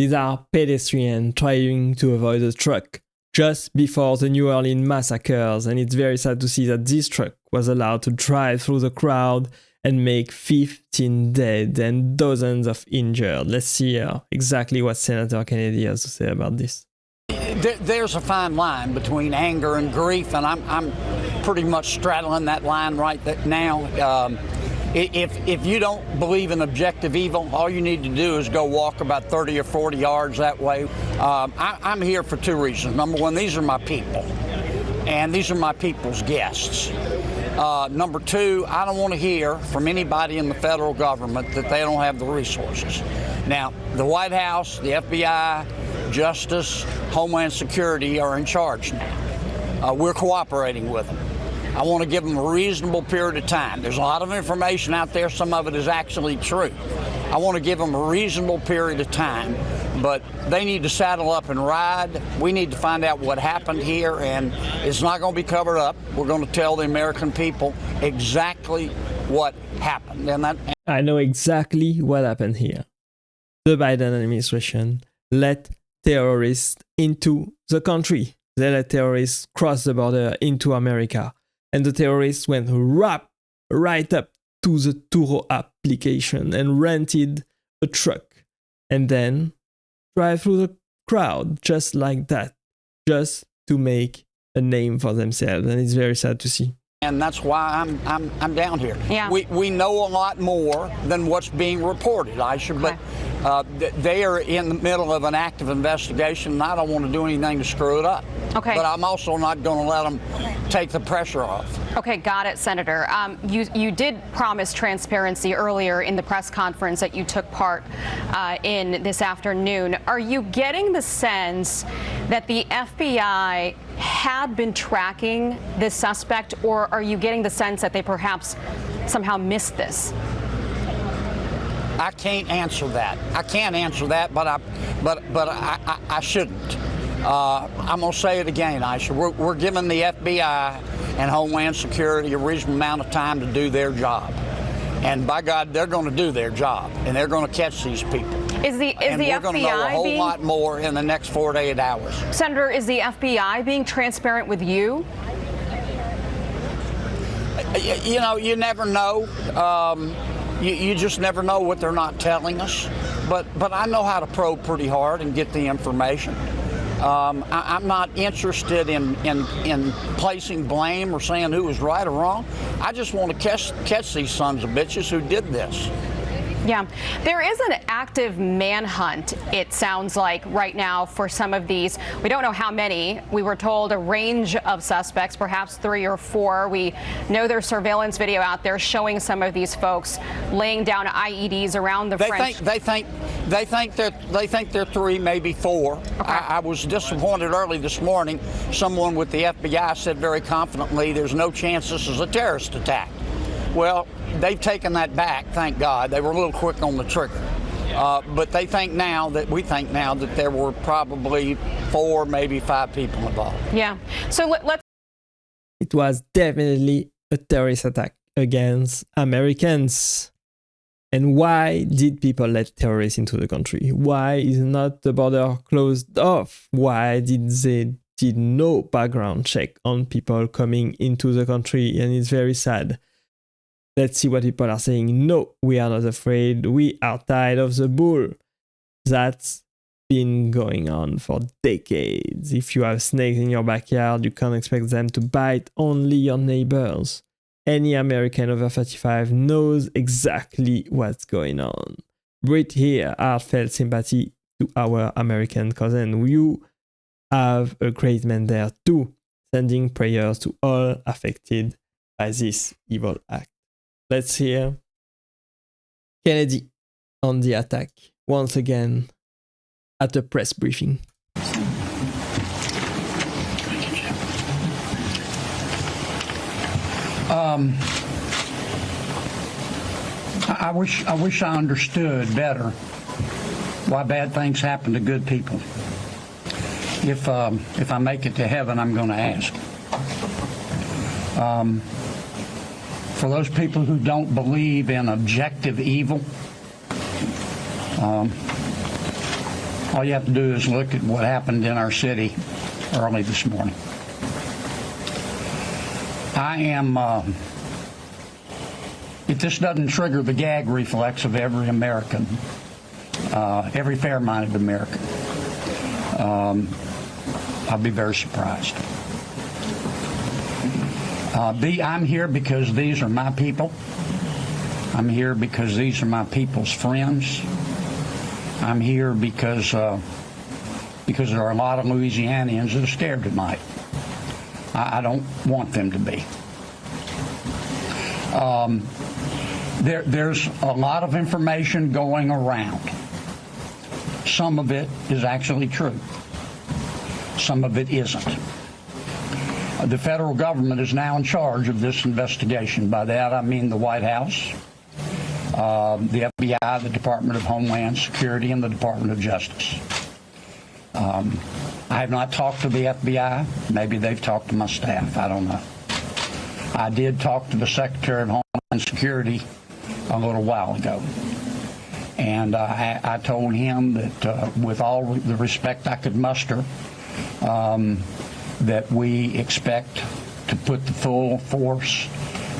These are pedestrians trying to avoid a truck just before the New Orleans massacres, and it's very sad to see that this truck was allowed to drive through the crowd and make 15 dead and dozens of injured. Let's see exactly what Senator Kennedy has to say about this. There's a fine line between anger and grief, and I'm pretty much straddling that line right now. If you don't believe in objective evil, all you need to do is go walk about 30 or 40 yards that way. I'm here for two reasons. Number one, these are my people, and these are my people's guests. Number two, I don't want to hear from anybody in the federal government that they don't have the resources. Now, the White House, the FBI, Justice, Homeland Security are in charge now. We're cooperating with them. I want to give them a reasonable period of time. There's a lot of information out there. Some of it is actually true. I want to give them a reasonable period of time, but they need to saddle up and ride. We need to find out what happened here, and it's not going to be covered up. We're going to tell the American people exactly what happened. I know exactly what happened here. The Biden administration let terrorists into the country. They let terrorists cross the border into America. And the terrorists went right up to the Turo application and rented a truck. And then drive through the crowd just like that. Just to make a name for themselves. And it's very sad to see. And that's why I'm down here. Yeah. We know a lot more than what's being reported, Aisha, but they are in the middle of an active investigation, and I don't want to do anything to screw it up. Okay. But I'm also not going to let them take the pressure off. Okay, got it, Senator. You did promise transparency earlier in the press conference that you took part in this afternoon. Are you getting the sense that the FBI had been tracking this suspect, or are you getting the sense that they perhaps somehow missed this? I can't answer that. I can't answer that, but I shouldn't. I'm going to say it again, Aisha. We're giving the FBI and Homeland Security a reasonable amount of time to do their job. And by God, they're going to do their job, and they're going to catch these people. Is the we're FBI going to know a whole lot more in the next 4 to 8 hours. Senator, is the FBI being transparent with you? You know, you never know. You just never know what they're not telling us. But I know how to probe pretty hard and get the information. I'm not interested in placing blame or saying who was right or wrong. I just want to catch these sons of bitches who did this. Yeah, there is an active manhunt, it sounds like, right now for some of these. We don't know how many. We were told a range of suspects, perhaps 3 or 4. We know there's surveillance video out there showing some of these folks laying down IEDs around the French. They think they're 3, maybe 4. Okay. I was disappointed early this morning. Someone with the FBI said very confidently there's no chance this is a terrorist attack. Well, they've taken that back, thank God. They were a little quick on the trigger. But we think now that there were probably 4, maybe 5 people involved. Yeah. So let's. It was definitely a terrorist attack against Americans. And why did people let terrorists into the country? Why is not the border closed off? Why did they did no background check on people coming into the country? And it's very sad. Let's see what people are saying. No, we are not afraid. We are tired of the bull. That's been going on for decades. If you have snakes in your backyard, you can't expect them to bite only your neighbors. Any American over 35 knows exactly what's going on. Breathe here, heartfelt sympathy to our American cousin. You have a great man there too, sending prayers to all affected by this evil act. Let's hear Kennedy on the attack once again at a press briefing. I wish I understood better why bad things happen to good people. If I make it to heaven, I'm going to ask. For those people who don't believe in objective evil, All you have to do is look at what happened in our city early this morning. I am, if this doesn't trigger the gag reflex of every American, every fair-minded American, I'll be very surprised. I'm here because these are my people. I'm here because these are my people's friends. I'm here because there are a lot of Louisianians that are scared tonight. I don't want them to be. There's a lot of information going around. Some of it is actually true. Some of it isn't. The federal government is now in charge of this investigation. By that, I mean the White House, the FBI, the Department of Homeland Security, and the Department of Justice. I have not talked to the FBI. Maybe they've talked to my staff. I don't know. I did talk to the Secretary of Homeland Security a little while ago. And I told him that with all the respect I could muster, that we expect to put the full force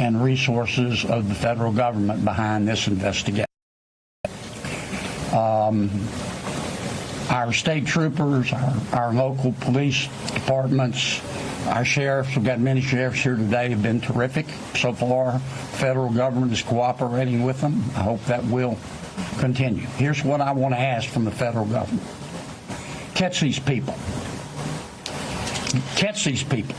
and resources of the federal government behind this investigation. Our state troopers, our local police departments, our sheriffs, we've got many sheriffs here today, have been terrific so far. The federal government is cooperating with them. I hope that will continue. Here's what I want to ask from the federal government. Catch these people. Catch these people.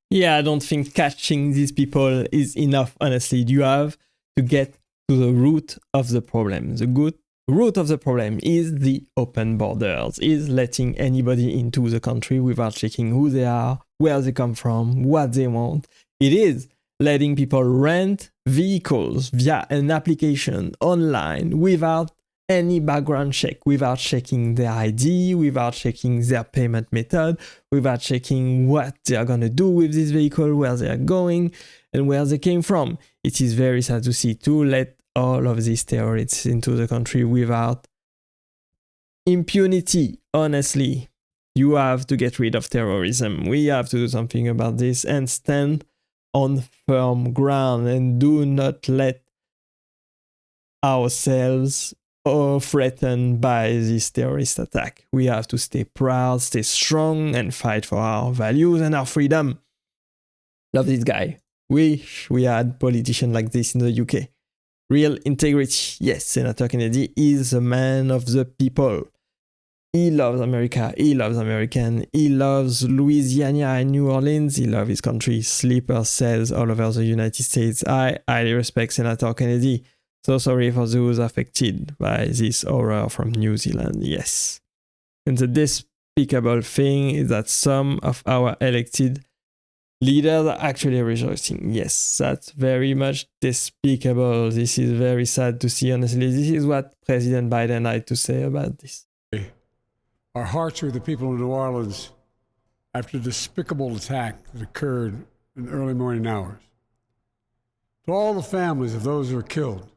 Yeah, I don't think catching these people is enough, honestly. You have to get to the root of the problem. The good root of the problem is the open borders, is letting anybody into the country without checking who they are, where they come from, what they want. It is letting people rent vehicles via an application online without any background check, without checking their ID, without checking their payment method, without checking what they are going to do with this vehicle, where they are going, and where they came from. It is very sad to see, to let all of these terrorists into the country without impunity. Honestly, you have to get rid of terrorism. We have to do something about this and stand on firm ground and do not let ourselves threatened by this terrorist attack. We have to stay proud, stay strong, and fight for our values and our freedom. Love this guy. Wish we had politicians like this in the UK. Real integrity. Yes, Senator Kennedy is a man of the people. He loves America. He loves American. He loves Louisiana and New Orleans. He loves his country. Sleeper cells all over the United States. I highly respect Senator Kennedy. So sorry for those affected by this horror from New Zealand, yes. And the despicable thing is that some of our elected leaders are actually rejoicing. Yes, that's very much despicable. This is very sad to see, honestly. This is what President Biden had to say about this. Our hearts are with the people of New Orleans after the despicable attack that occurred in the early morning hours. To all the families of those who were killed,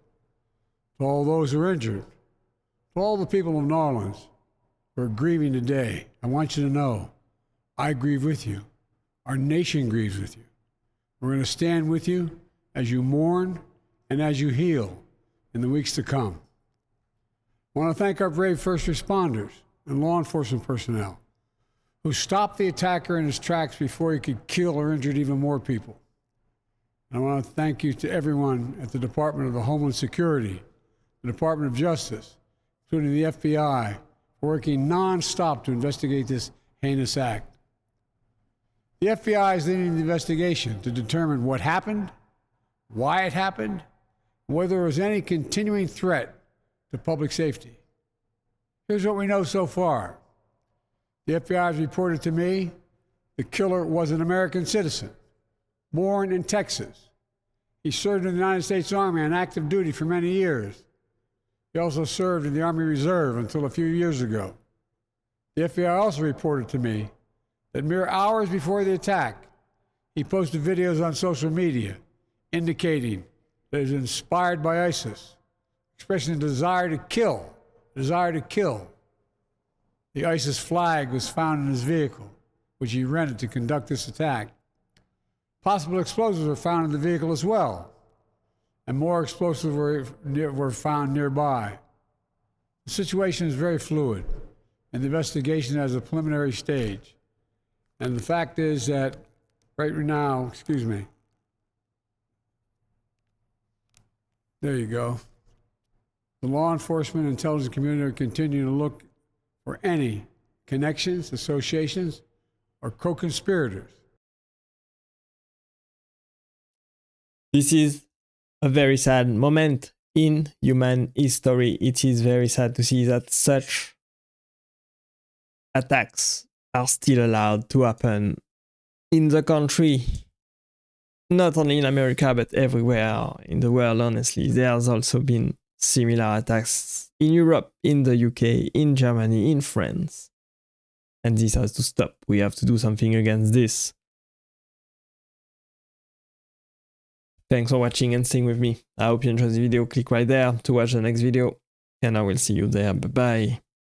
to all those who are injured, to all the people of New Orleans who are grieving today, I want you to know, I grieve with you. Our nation grieves with you. We're going to stand with you as you mourn and as you heal in the weeks to come. I want to thank our brave first responders and law enforcement personnel who stopped the attacker in his tracks before he could kill or injure even more people. And I want to thank you to everyone at the Department of Homeland Security, the Department of Justice, including the FBI, working nonstop to investigate this heinous act. The FBI is leading the investigation to determine what happened, why it happened, and whether there was any continuing threat to public safety. Here's what we know so far. The FBI has reported to me the killer was an American citizen, born in Texas. He served in the United States Army on active duty for many years. He also served in the Army Reserve until a few years ago. The FBI also reported to me that mere hours before the attack, he posted videos on social media indicating that he was inspired by ISIS, expressing a desire to kill. The ISIS flag was found in his vehicle, which he rented to conduct this attack. Possible explosives were found in the vehicle as well, and more explosives were found nearby. The situation is very fluid, and the investigation has a preliminary stage. And the fact is that right now, excuse me, there you go. The law enforcement and intelligence community are continuing to look for any connections, associations, or co-conspirators. This is a very sad moment in human history. It is very sad to see that such attacks are still allowed to happen in the country. Not only in America, but everywhere in the world, honestly. There's also been similar attacks in Europe, in the UK, in Germany, in France. And this has to stop. We have to do something against this. Thanks for watching and staying with me. I hope you enjoyed the video. Click right there to watch the next video. And I will see you there. Bye-bye.